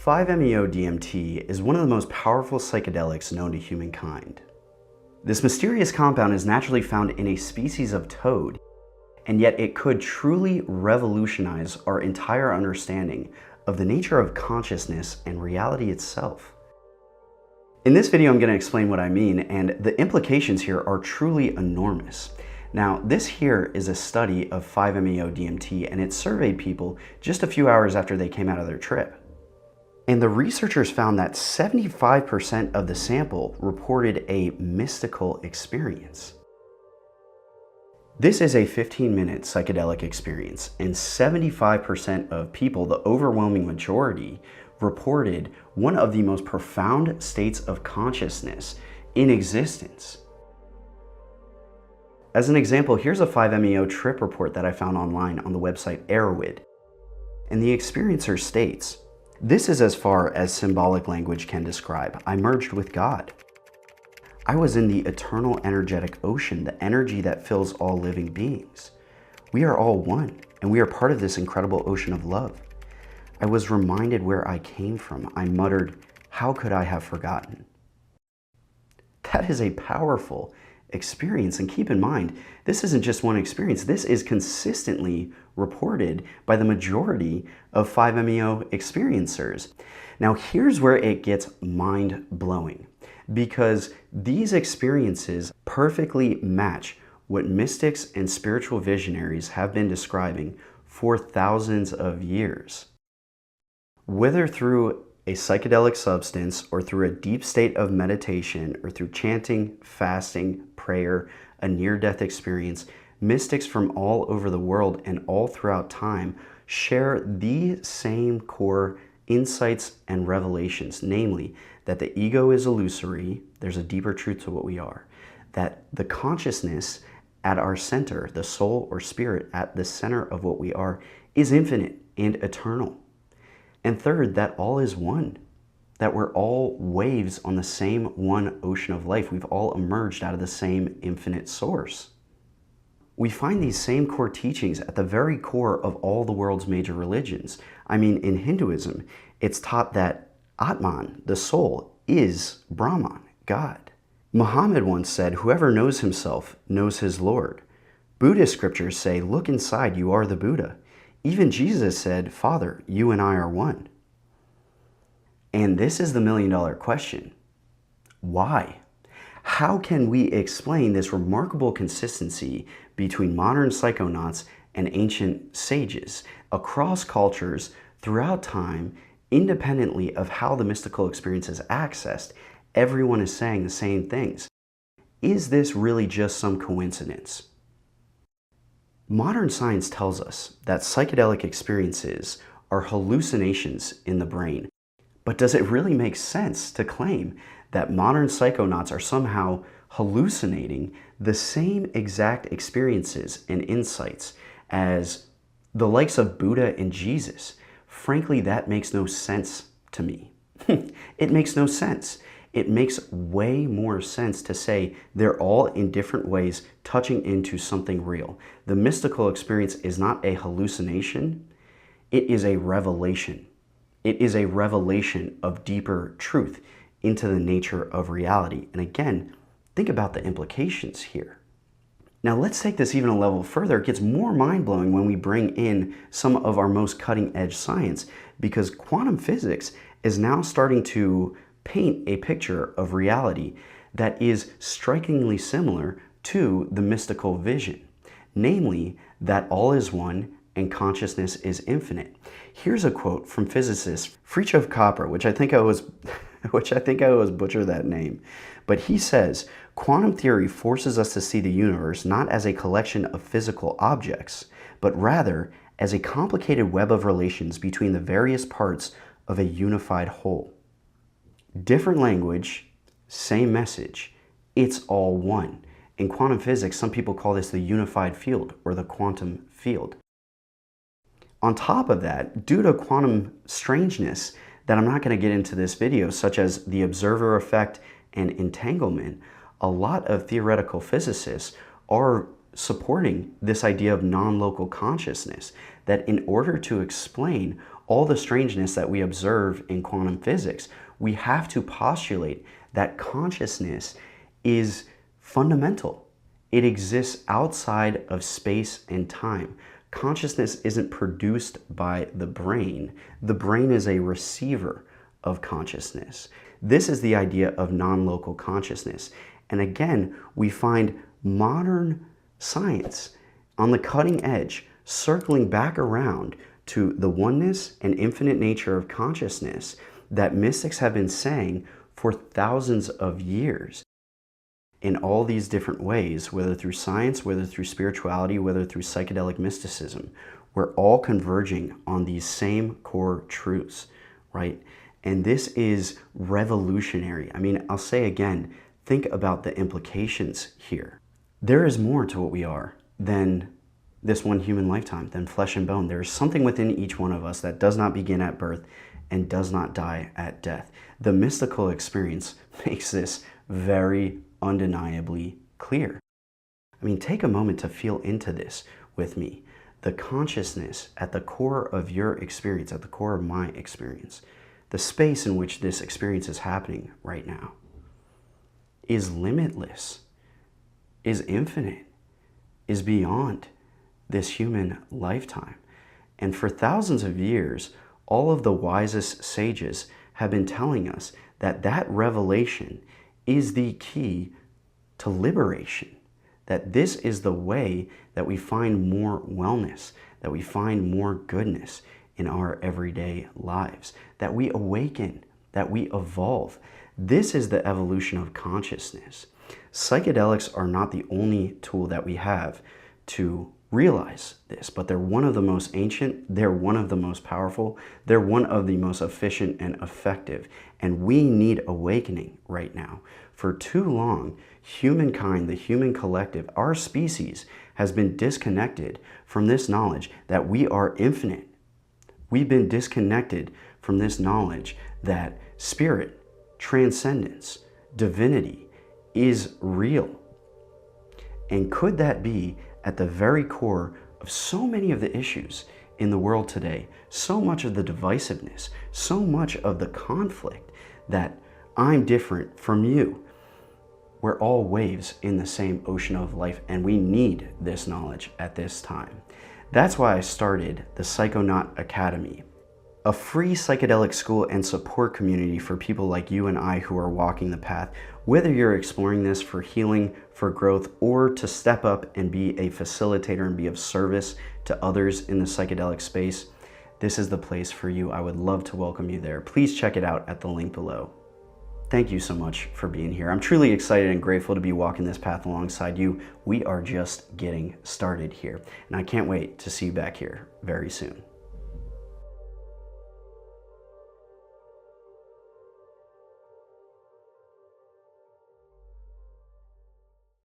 5-MeO-DMT is one of the most powerful psychedelics known to humankind. This mysterious compound is naturally found in a species of toad, and yet it could truly revolutionize our entire understanding of the nature of consciousness and reality itself. In this video, I'm going to explain what I mean, and the implications here are truly enormous. Now, this here is a study of 5-MeO-DMT, and it surveyed people just a few hours after they came out of their trip. And the researchers found that 75% of the sample reported a mystical experience. This is a 15-minute psychedelic experience, and 75% of people, the overwhelming majority, reported one of the most profound states of consciousness in existence. As an example, here's a 5-MeO trip report that I found online on the website Erowid. And the experiencer states, "This is as far as symbolic language can describe. I merged with God. I was in the eternal energetic ocean, the energy that fills all living beings. We are all one, and we are part of this incredible ocean of love. I was reminded where I came from. I muttered, 'How could I have forgotten?'" That is a powerful experience, and keep in mind, this isn't just one experience. This is consistently reported by the majority of 5-MeO experiencers. Now, here's where it gets mind-blowing, because these experiences perfectly match what mystics and spiritual visionaries have been describing for thousands of years. Whether through a psychedelic substance, or through a deep state of meditation, or through chanting, fasting, prayer, a near-death experience, mystics from all over the world and all throughout time share the same core insights and revelations, namely that the ego is illusory, there's a deeper truth to what we are, that the consciousness at our center, the soul or spirit at the center of what we are, is infinite and eternal. And third, that all is one, that we're all waves on the same one ocean of life. We've all emerged out of the same infinite source. We find these same core teachings at the very core of all the world's major religions. I mean, in Hinduism, it's taught that Atman, the soul, is Brahman, God. Muhammad once said, "Whoever knows himself knows his Lord." Buddhist scriptures say, "Look inside, you are the Buddha." Even Jesus said, "Father, you and I are one." And this is the million-dollar question. Why? How can we explain this remarkable consistency between modern psychonauts and ancient sages across cultures throughout time, independently of how the mystical experience is accessed? Everyone is saying the same things. Is this really just some coincidence? Modern science tells us that psychedelic experiences are hallucinations in the brain. But does it really make sense to claim that modern psychonauts are somehow hallucinating the same exact experiences and insights as the likes of Buddha and Jesus? Frankly, that makes no sense to me. It makes no sense. It makes way more sense to say they're all in different ways touching into something real. The mystical experience is not a hallucination, it is a revelation. It is a revelation of deeper truth into the nature of reality. And again, think about the implications here. Now let's take this even a level further. It gets more mind-blowing when we bring in some of our most cutting-edge science, because quantum physics is now starting to paint a picture of reality that is strikingly similar to the mystical vision, namely that all is one and consciousness is infinite. Here's a quote from physicist Fritjof Capra, which I think I was butcher that name, but he says, "Quantum theory forces us to see the universe not as a collection of physical objects, but rather as a complicated web of relations between the various parts of a unified whole. Different language, same message. It's all one." In quantum physics, some people call this the unified field or the quantum field. On top of that, due to quantum strangeness that I'm not going to get into this video, such as the observer effect and entanglement, a lot of theoretical physicists are supporting this idea of non-local consciousness, that in order to explain all the strangeness that we observe in quantum physics, we have to postulate that consciousness is fundamental. It exists outside of space and time. Consciousness isn't produced by the brain. The brain is a receiver of consciousness. This is the idea of non-local consciousness. And again, we find modern science on the cutting edge, circling back around to the oneness and infinite nature of consciousness that mystics have been saying for thousands of years in all these different ways, whether through science, whether through spirituality, whether through psychedelic mysticism. We're all converging on these same core truths, right? And this is revolutionary. I mean, I'll say again, think about the implications here. There is more to what we are than this one human lifetime, than flesh and bone. There is something within each one of us that does not begin at birth and does not die at death. The mystical experience makes this very undeniably clear. I mean, take a moment to feel into this with me. The consciousness at the core of your experience, at the core of my experience, the space in which this experience is happening right now, is limitless, is infinite, is beyond this human lifetime. And for thousands of years, all of the wisest sages have been telling us that that revelation is the key to liberation, that this is the way that we find more wellness, that we find more goodness in our everyday lives, that we awaken, that we evolve. This is the evolution of consciousness. Psychedelics are not the only tool that we have to realize this, but they're one of the most ancient, they're one of the most powerful, they're one of the most efficient and effective. And we need awakening right now. For too long, humankind, the human collective, our species has been disconnected from this knowledge that we are infinite. We've been disconnected from this knowledge that spirit, transcendence, divinity is real. And could that be at the very core of so many of the issues in the world today, so much of the divisiveness, so much of the conflict, that I'm different from you? We're all waves in the same ocean of life, and we need this knowledge at this time. That's why I started the Psychonaut Academy, a free psychedelic school and support community for people like you and I who are walking the path. Whether you're exploring this for healing, for growth, or to step up and be a facilitator and be of service to others in the psychedelic space, this is the place for you. I would love to welcome you there. Please check it out at the link below. Thank you so much for being here. I'm truly excited and grateful to be walking this path alongside you. We are just getting started here, and I can't wait to see you back here very soon.